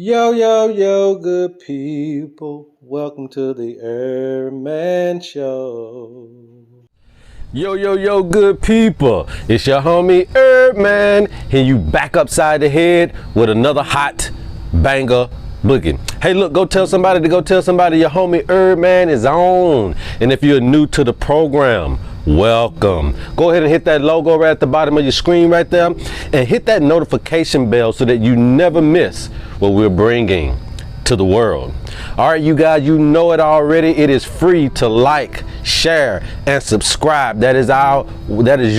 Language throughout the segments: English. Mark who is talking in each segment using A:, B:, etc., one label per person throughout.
A: Yo, yo, yo, good people. Welcome to the HerbMan Show.
B: Yo, yo, yo, good people. It's your homie HerbMan, and you back upside the head with another hot banger boogie. Hey, look, go tell somebody your homie HerbMan is on. And if you're new to the program, welcome. Go ahead and hit that logo right at the bottom of your screen right there and hit that notification bell so that you never miss what we're bringing to the world. All right, you guys, you know it already. It is free to like, share, and subscribe. That is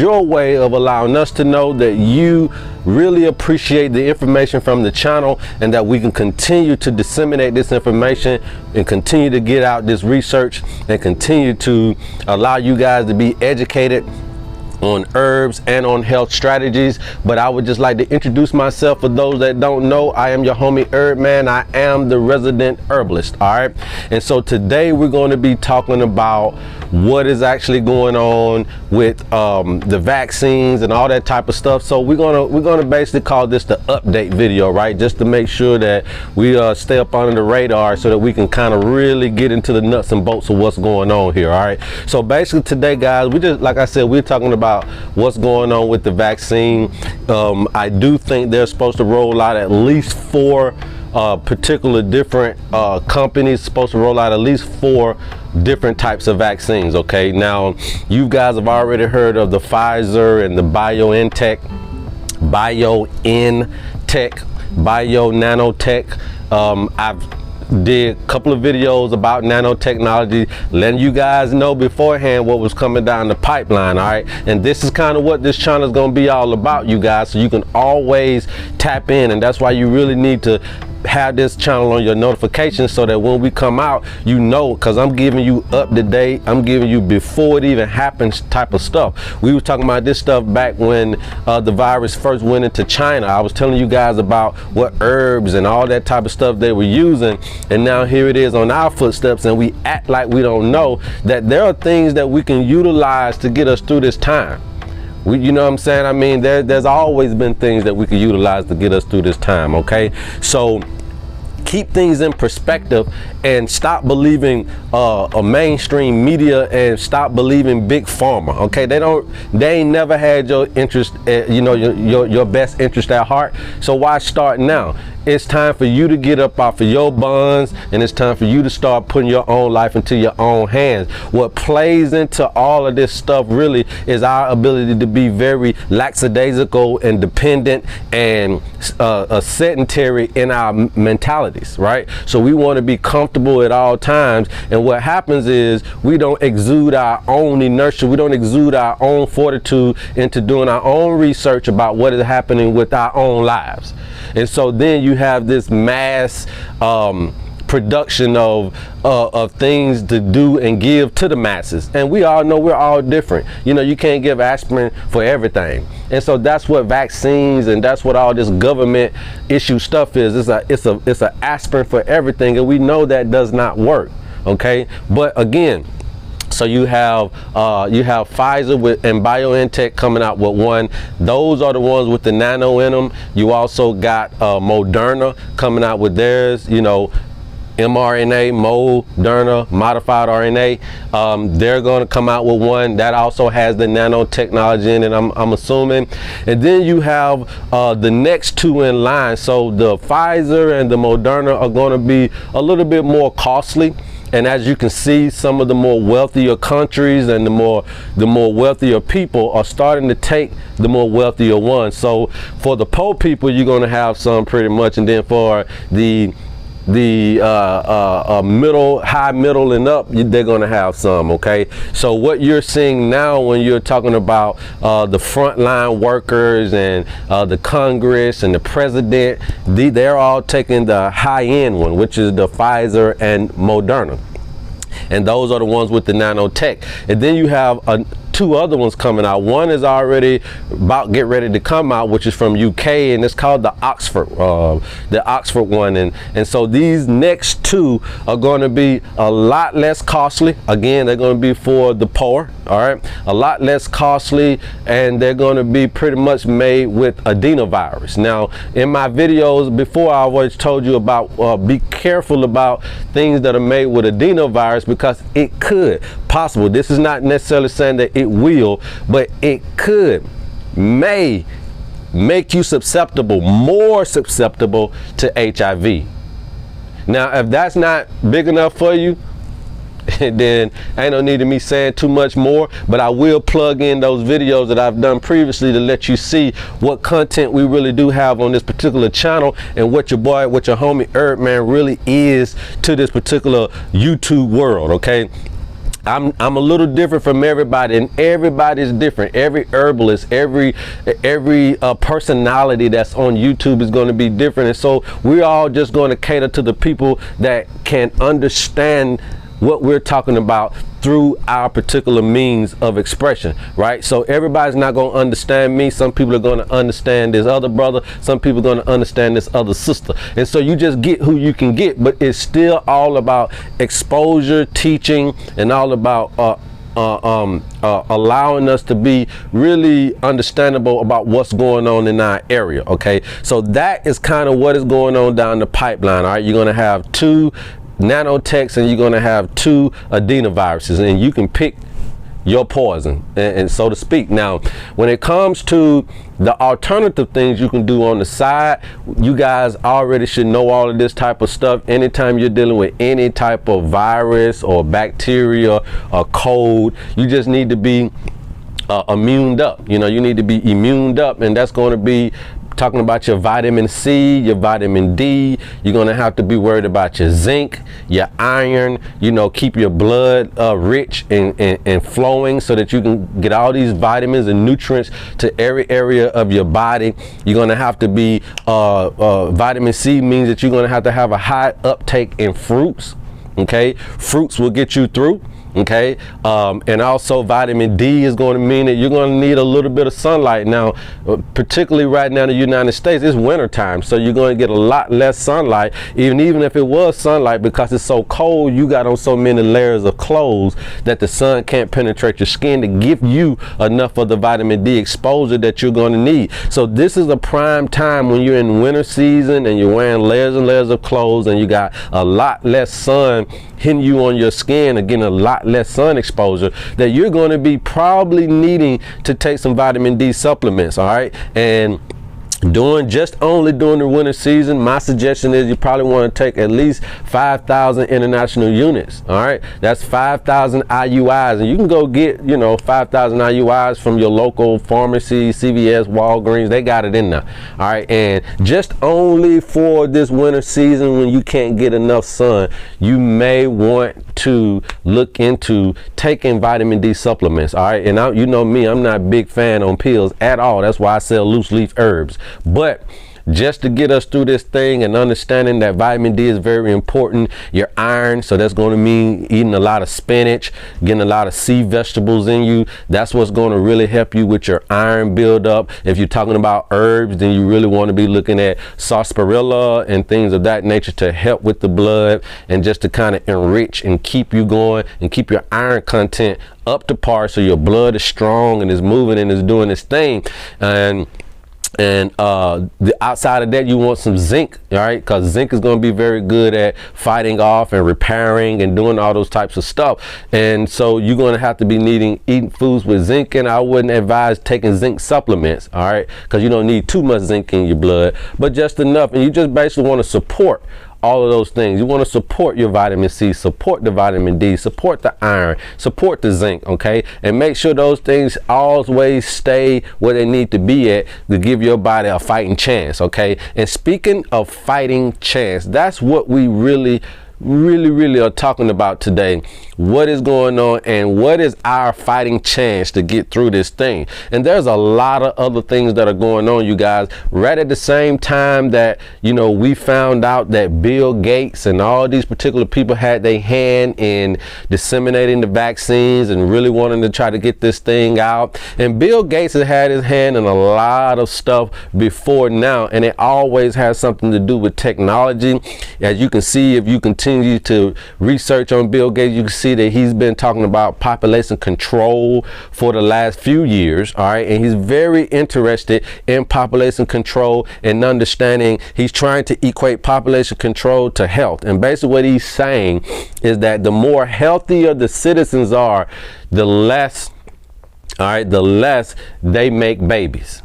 B: your way of allowing us to know that you really appreciate the information from the channel and that we can continue to disseminate this information and continue to get out this research and continue to allow you guys to be educated on herbs and on health strategies. But I would just like to introduce myself for those that don't know. I am your homie HerbMan. I am the resident herbalist. All right, and so today we're going to be talking about what is actually going on with the vaccines and all that type of stuff. So we're gonna basically call this the update video, right? Just to make sure that we stay up under the radar so that we can kind of really get into the nuts and bolts of what's going on here. All right, so basically today, guys, we just, like I said, we're talking about what's going on with the vaccine. I do think they're supposed to roll out at least 4 particular different companies supposed to roll out at least 4 different types of vaccines. Okay, now you guys have already heard of the Pfizer and the BioNTech, Nanotech. I've did a couple of videos about nanotechnology, letting you guys know beforehand what was coming down the pipeline. All right, and this is kind of what this channel is going to be all about, you guys, so you can always tap in. And that's why you really need to have this channel on your notifications so that when we come out, you know, because I'm giving you up to date, I'm giving you before it even happens type of stuff. We were talking about this stuff back when the virus first went into China. I was telling you guys about what herbs and all that type of stuff they were using, and now here it is on our footsteps, and we act like we don't know that there are things that we can utilize to get us through this time. You know what I'm saying? I mean, there's always been things that we can utilize to get us through this time. Okay, so keep things in perspective and stop believing a mainstream media and stop believing big pharma. Okay, they ain't never had your interest, your best interest at heart. So why start now? It's time for you to get up off of your buns, and it's time for you to start putting your own life into your own hands. What plays into all of this stuff really is our ability to be very lackadaisical and dependent and sedentary in our mentalities, right? So we want to be comfortable at all times, and what happens is we don't exude our own inertia, we don't exude our own fortitude into doing our own research about what is happening with our own lives. And so then you have this mass production of things to do and give to the masses, and we all know we're all different. You know, you can't give aspirin for everything, and so that's what vaccines and that's what all this government issue stuff is. It's a aspirin for everything, and we know that does not work. Okay, but again, so you have Pfizer and BioNTech coming out with one. Those are the ones with the nano in them. You also got Moderna coming out with theirs, you know, mRNA, Moderna, modified RNA. They're going to come out with one that also has the nanotechnology in it, I'm assuming. And then you have the next 2 in line. So the Pfizer and the Moderna are going to be a little bit more costly. And as you can see, some of the more wealthier countries and the more wealthier people are starting to take the more wealthier ones. So for the poor people, you're going to have some pretty much, and then for the high middle and up, they're going to have some. Okay, so what you're seeing now when you're talking about the frontline workers and the Congress and the president, they're all taking the high-end one, which is the Pfizer and Moderna, and those are the ones with the nanotech. And then you have two other ones coming out. One is already about get ready to come out, which is from UK, and it's called the Oxford one. And so these next two are going to be a lot less costly. Again, they're going to be for the poor, all right? A lot less costly, and they're going to be pretty much made with adenovirus. Now, in my videos before, I always told you about be careful about things that are made with adenovirus, because it could possible. This is not necessarily saying that it will, but it may make you more susceptible to HIV. Now, if that's not big enough for you, then ain't no need of me saying too much more, but I will plug in those videos that I've done previously to let you see what content we really do have on this particular channel, and what your homie HerbMan really is to this particular YouTube world, okay? I'm a little different from everybody, and everybody's different. Every herbalist, every personality that's on YouTube is going to be different, and so we're all just going to cater to the people that can understand what we're talking about through our particular means of expression, right? So everybody's not going to understand me. Some people are going to understand this other brother. Some people are going to understand this other sister. And so you just get who you can get, but it's still all about exposure, teaching, and all about allowing us to be really understandable about what's going on in our area, okay? So that is kind of what is going on down the pipeline, all right? You're going to have 2 nanotechs, and you're going to have 2 adenoviruses, and you can pick your poison, and so to speak. Now, when it comes to the alternative things you can do on the side, you guys already should know all of this type of stuff. Anytime you're dealing with any type of virus or bacteria or cold, you just need to be immuned up. You know, you need to be immuned up, and that's going to be talking about your vitamin C, your vitamin D. You're going to have to be worried about your zinc, your iron, you know, keep your blood rich and flowing, so that you can get all these vitamins and nutrients to every area of your body. You're going to have to be, vitamin C means that you're going to have a high uptake in fruits, okay? Fruits will get you through. Okay, and also vitamin D is going to mean that you're going to need a little bit of sunlight. Now, particularly right now in the United States, it's winter time, so you're going to get a lot less sunlight. Even if it was sunlight, because it's so cold, you got on so many layers of clothes that the sun can't penetrate your skin to give you enough of the vitamin D exposure that you're going to need. So this is a prime time when you're in winter season and you're wearing layers and layers of clothes, and you got a lot less sun hitting you on your skin, again, a lot less sun exposure, that you're going to be probably needing to take some vitamin D supplements, all right? And only during the winter season, my suggestion is you probably want to take at least 5,000 international units. All right, that's 5,000 IUIs, and you can go get 5,000 IUIs from your local pharmacy, CVS, Walgreens. They got it in there. All right, and just only for this winter season, when you can't get enough sun, you may want to look into taking vitamin D supplements. All right, and you know me, I'm not a big fan on pills at all. That's why I sell loose leaf herbs. But just to get us through this thing, and understanding that vitamin D is very important, your iron, so that's going to mean eating a lot of spinach, getting a lot of sea vegetables in you. That's what's going to really help you with your iron buildup. If you're talking about herbs, then you really want to be looking at sarsaparilla and things of that nature to help with the blood, and just to kind of enrich and keep you going and keep your iron content up to par, so your blood is strong and is moving and is doing its thing. And the outside of that, you want some zinc, all right? Because zinc is going to be very good at fighting off and repairing and doing all those types of stuff. And so you're going to have to be eating foods with zinc, and I wouldn't advise taking zinc supplements, all right? Because you don't need too much zinc in your blood, but just enough. And you just basically want to support all of those things. You want to support your vitamin C, support the vitamin D, support the iron, support the zinc, okay? And make sure those things always stay where they need to be at to give your body a fighting chance, okay? And speaking of fighting chance, that's what we really really are talking about today. What is going on and what is our fighting chance to get through this thing? And there's a lot of other things that are going on, you guys. Right at the same time that, you know, we found out that Bill Gates and all these particular people had their hand in disseminating the vaccines and really wanting to try to get this thing out. And Bill Gates has had his hand in a lot of stuff before now, and it always has something to do with technology. As you can see, if you continue to research on Bill Gates, you can see that he's been talking about population control for the last few years. All right, and he's very interested in population control and understanding. He's trying to equate population control to health, and basically what he's saying is that the more healthier the citizens are, the less they make babies.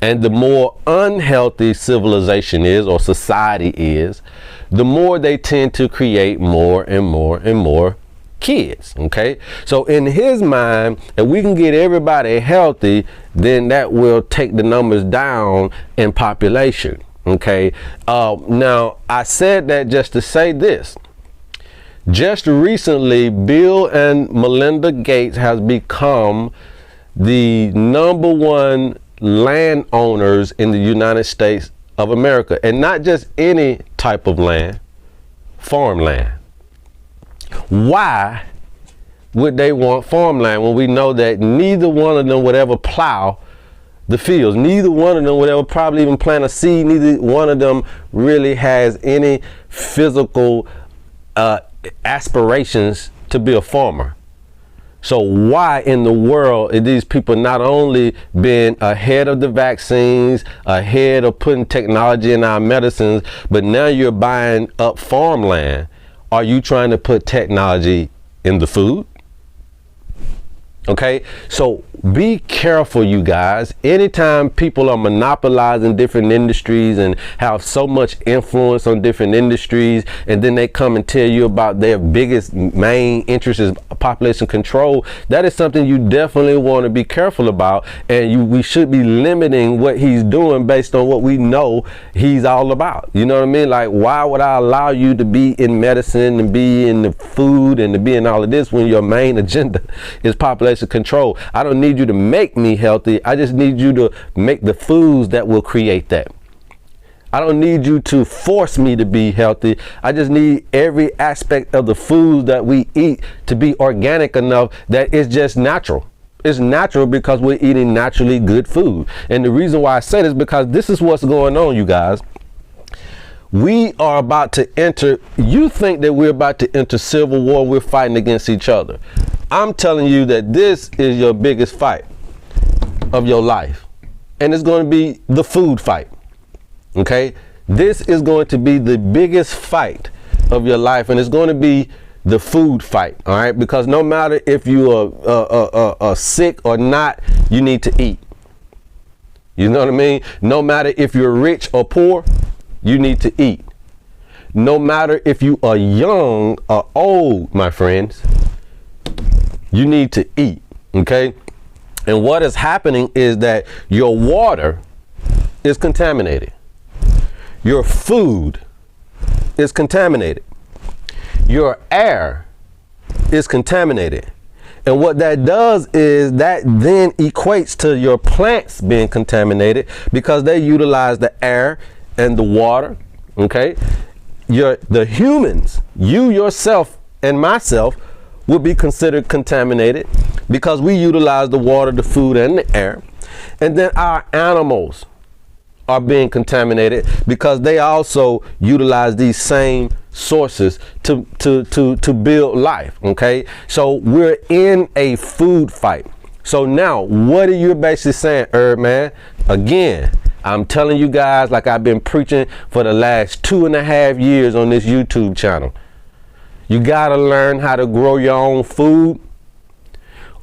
B: And the more unhealthy civilization is, or society is, the more they tend to create more and more kids. Okay, so in his mind, if we can get everybody healthy, then that will take the numbers down in population. Okay, now I said that just to say this. Just recently, Bill and Melinda Gates has become the #1 landowners in the United States of America, and not just any type of land, farmland. Why would they want farmland when we know that neither one of them would ever plow the fields? Neither one of them would ever probably even plant a seed. Neither one of them really has any physical aspirations to be a farmer. So why in the world are these people not only been ahead of the vaccines, ahead of putting technology in our medicines, but now you're buying up farmland? Are you trying to put technology in the food? Okay, so be careful, you guys. Anytime people are monopolizing different industries and have so much influence on different industries, and then they come and tell you about their biggest main interest is population control, that is something you definitely want to be careful about. And we should be limiting what he's doing based on what we know he's all about. You know what I mean? Like, why would I allow you to be in medicine and be in the food and to be in all of this when your main agenda is population control? I don't need you to make me healthy. I just need you to make the foods that will create that. I don't need you to force me to be healthy. I just need every aspect of the foods that we eat to be organic enough that it's just natural. It's natural because we're eating naturally good food. And the reason why I say this is because this is what's going on, you guys. We are about to enter, you think that we're about to enter civil war, we're fighting against each other. I'm telling you that this is your biggest fight of your life. And it's going to be the food fight. Okay? This is going to be the biggest fight of your life, and it's going to be the food fight. All right? Because no matter if you are sick or not, you need to eat. You know what I mean? No matter if you're rich or poor, you need to eat. No matter if you are young or old, my friends, you need to eat. Okay? And what is happening is that your water is contaminated. Your food is contaminated. Your air is contaminated. And what that does is that then equates to your plants being contaminated because they utilize the air and the water. Okay? The humans, you yourself and myself, would be considered contaminated because we utilize the water, the food, and the air. And then our animals are being contaminated because they also utilize these same sources to build life. Okay, so we're in a food fight. So now what are you basically saying, HerbMan? Again, I'm telling you guys, like I've been preaching for the last 2.5 years on this YouTube channel. You gotta learn how to grow your own food,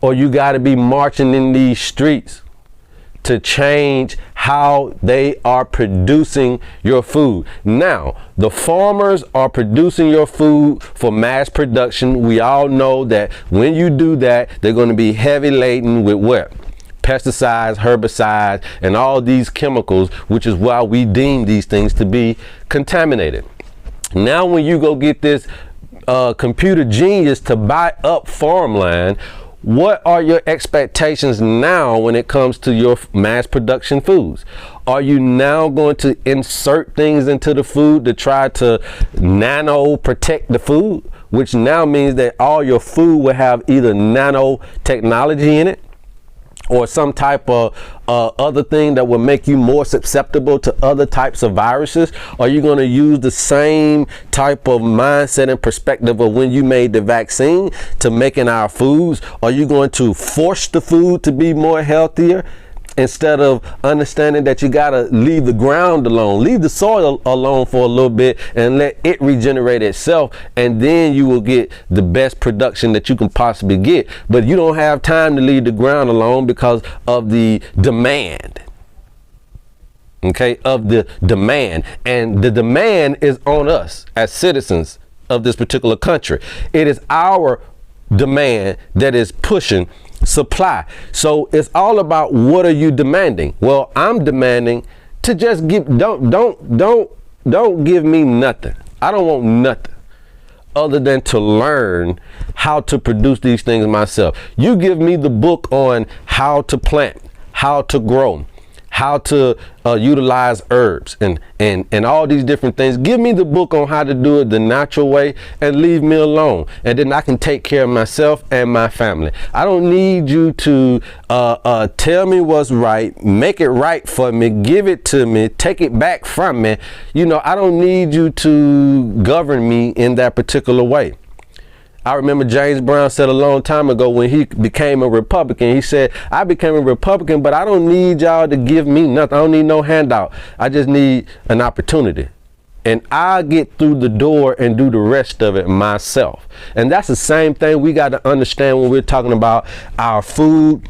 B: or you gotta be marching in these streets to change how they are producing your food. Now, the farmers are producing your food for mass production. We all know that when you do that, they're going to be heavy laden with what? Pesticides, herbicides, and all these chemicals, which is why we deem these things to be contaminated. Now when you go get this computer genius to buy up Farmland, what are your expectations now when it comes to your mass production foods? Are you now going to insert things into the food to try to nano protect the food, which now means that all your food will have either nanotechnology in it or some type of other thing that will make you more susceptible to other types of viruses? Are you going to use the same type of mindset and perspective of when you made the vaccine to making our foods? Are you going to force the food to be more healthier, instead of understanding that you got to leave the ground alone, leave the soil alone for a little bit and let it regenerate itself, and then you will get the best production that you can possibly get? But you don't have time to leave the ground alone because of the demand. Okay, of the demand. And the demand is on us as citizens of this particular country. It is our demand that is pushing supply. So it's all about, what are you demanding? Well, I'm demanding to just don't give me nothing. I don't want nothing other than to learn how to produce these things myself. You give me the book on how to plant, how to grow, how to utilize herbs and all these different things. Give me the book on how to do it the natural way and leave me alone. And then I can take care of myself and my family. I don't need you to tell me what's right, make it right for me, give it to me, take it back from me. You know, I don't need you to govern me in that particular way. I remember James Brown said a long time ago when he became a Republican, he said, I became a Republican, but I don't need y'all to give me nothing. I don't need no handout. I just need an opportunity. And I'll get through the door and do the rest of it myself. And that's the same thing we got to understand when we're talking about our food,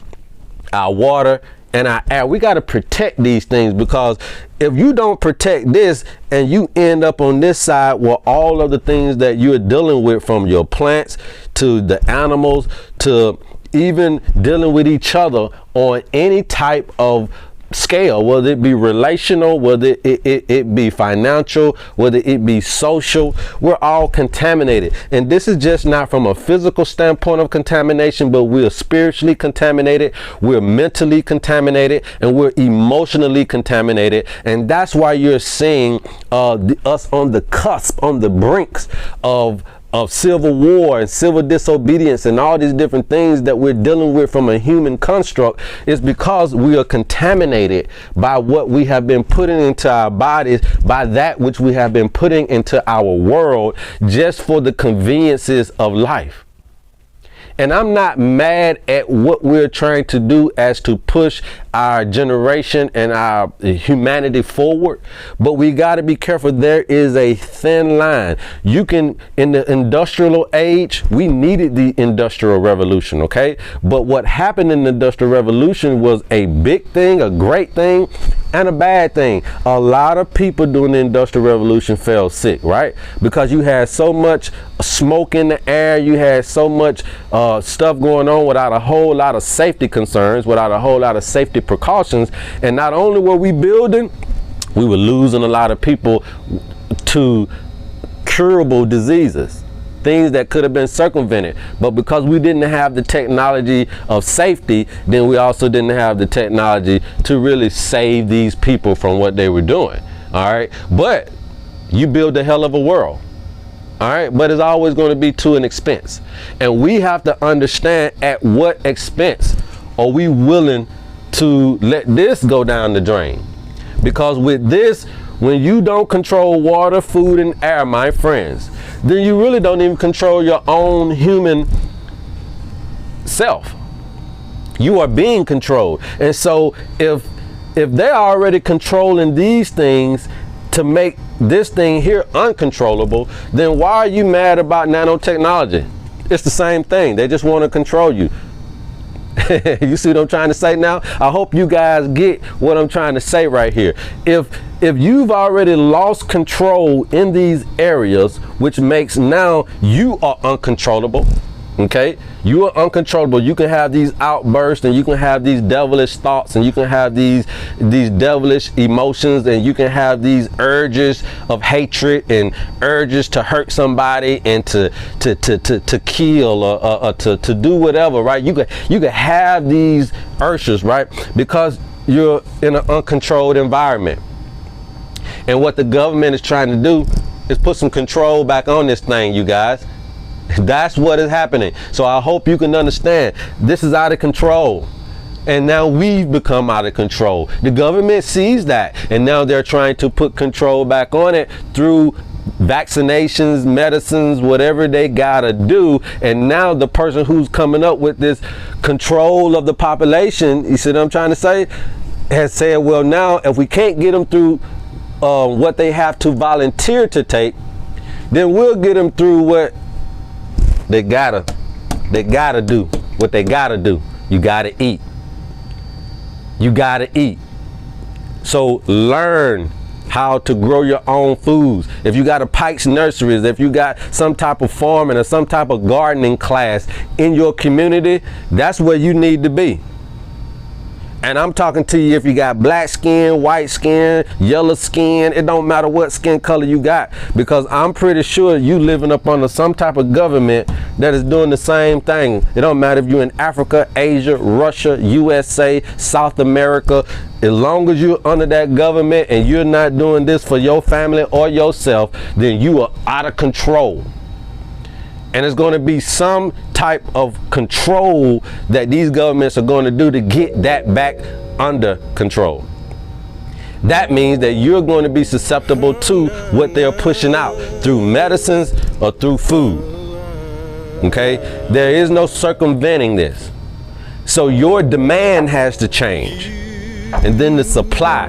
B: our water, and our air. We got to protect these things, because if you don't protect this and you end up on this side where all of the things that you're dealing with, from your plants to the animals to even dealing with each other on any type of scale, whether it be relational, whether it be financial, whether it be social, we're all contaminated. And this is just not from a physical standpoint of contamination, but we're spiritually contaminated, we're mentally contaminated, and we're emotionally contaminated. And that's why you're seeing us on the cusp, on the brinks of civil war and civil disobedience and all these different things that we're dealing with from a human construct. Is because we are contaminated by what we have been putting into our bodies, by that which we have been putting into our world, just for the conveniences of life. And I'm not mad at what we're trying to do as to push our generation and our humanity forward, but we got to be careful. There is a thin line. You can, in the industrial age, we needed the industrial revolution, okay? But what happened in the industrial revolution was a big thing, a great thing, and a bad thing. A lot of people during the industrial revolution fell sick, right? Because you had so much smoke in the air, you had so much stuff going on without a whole lot of safety concerns, without a whole lot of safety precautions. And not only were we building, we were losing a lot of people to curable diseases, things that could have been circumvented. But because we didn't have the technology of safety, then we also didn't have the technology to really save these people from what they were doing. All right, but you build a hell of a world. All right, but it's always going to be to an expense. And we have to understand, at what expense are we willing to let this go down the drain? Because with this, when you don't control water, food, and air, my friends, then you really don't even control your own human self. You are being controlled. And so if they're already controlling these things to make this thing here uncontrollable, then why are you mad about nanotechnology? It's the same thing. They just want to control you. You see what I'm trying to say now? I hope you guys get what I'm trying to say right here. If you've already lost control in these areas, which makes now you are uncontrollable, Okay, you are uncontrollable. You can have these outbursts, and you can have these devilish thoughts, and you can have these devilish emotions, and you can have these urges of hatred and urges to hurt somebody and to kill or to do whatever, right? You can have these urges, right? Because you're in an uncontrolled environment. And what the government is trying to do is put some control back on this thing, you guys. That's what is happening. So I hope you can understand this is out of control. And now we've become out of control. The government sees that, and now they're trying to put control back on it through vaccinations, medicines, whatever they gotta do. And now the person who's coming up with this control of the population, you see what I'm trying to say, has said, well, now if we can't get them through what they have to volunteer to take, then we'll get them through what they gotta do. What they gotta do. You gotta eat. You gotta eat. So learn how to grow your own foods. If you got a Pike's Nurseries, if you got some type of farming or some type of gardening class in your community, that's where you need to be. And I'm talking to you if you got black skin, white skin, yellow skin, it don't matter what skin color you got, because I'm pretty sure you living up under some type of government that is doing the same thing. It don't matter if you're in Africa, Asia, Russia, USA, South America. As long as you're under that government and you're not doing this for your family or yourself, then you are out of control. And it's going to be some type of control that these governments are going to do to get that back under control. That means that you're going to be susceptible to what they're pushing out through medicines or through food. Okay? There is no circumventing this. So your demand has to change, and then the supply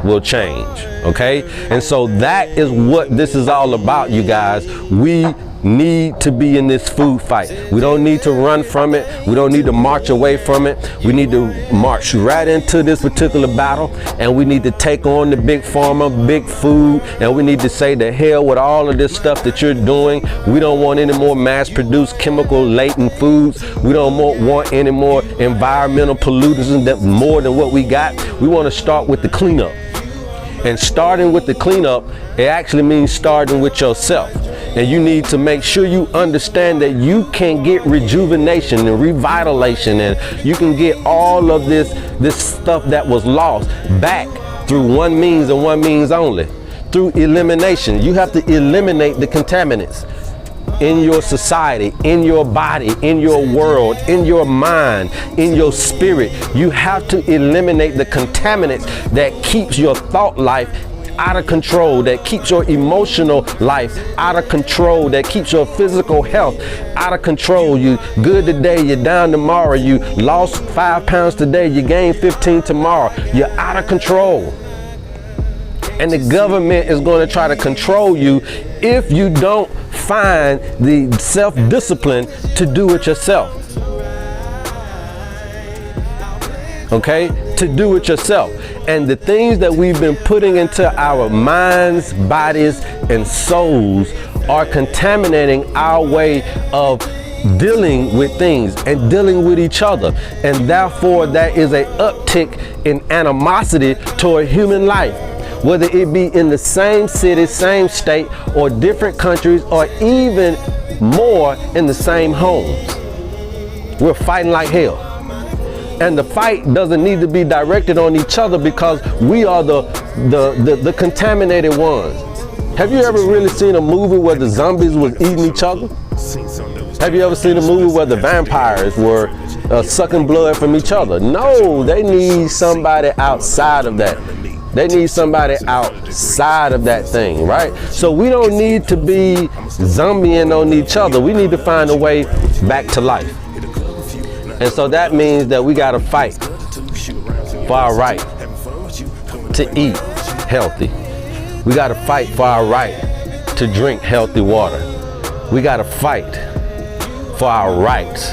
B: will change. Okay? And so that is what this is all about, you guys. We need to be in this food fight. We don't need to run from it. We don't need to march away from it. We need to march right into this particular battle, and we need to take on the big pharma, big food, and we need to say to hell with all of this stuff that you're doing. We don't want any more mass-produced chemical-laden foods. We don't want any more environmental pollutants that more than what we got. We want to start with the cleanup. And starting with the cleanup, it actually means starting with yourself. And you need to make sure you understand that you can get rejuvenation and revitalization, and you can get all of this stuff that was lost back through one means and one means only, through elimination. You have to eliminate the contaminants in your society, in your body, in your world, in your mind, in your spirit. You have to eliminate the contaminants that keeps your thought life out of control, that keeps your emotional life out of control, that keeps your physical health out of control. You good today, you're down tomorrow. You lost 5 pounds today, you gain 15 tomorrow. You're out of control. And the government is going to try to control you if you don't find the self-discipline to do it yourself. Okay? To do it yourself. And the things that we've been putting into our minds, bodies, and souls are contaminating our way of dealing with things and dealing with each other. And therefore, there is an uptick in animosity toward human life, whether it be in the same city, same state, or different countries, or even more in the same homes. We're fighting like hell. And the fight doesn't need to be directed on each other, because we are the contaminated ones. Have you ever really seen a movie where the zombies was eating each other? Have you ever seen a movie where the vampires were sucking blood from each other? No, they need somebody outside of that. They need somebody outside of that thing, right? So we don't need to be zombieing on each other. We need to find a way back to life. And so that means that we got to fight for our right to eat healthy. We got to fight for our right to drink healthy water. We got to fight for our rights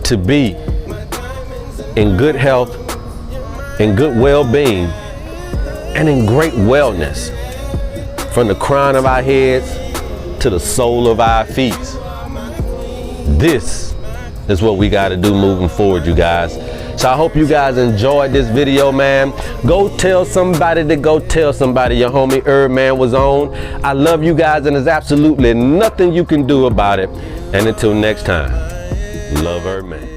B: to be in good health, in good well-being, and in great wellness, from the crown of our heads to the sole of our feet. This is what we got to do moving forward, you guys. So I hope you guys enjoyed this video, man. Go tell somebody to go tell somebody your homie HerbMan was on. I love you guys, and there's absolutely nothing you can do about it. And until next time, love HerbMan.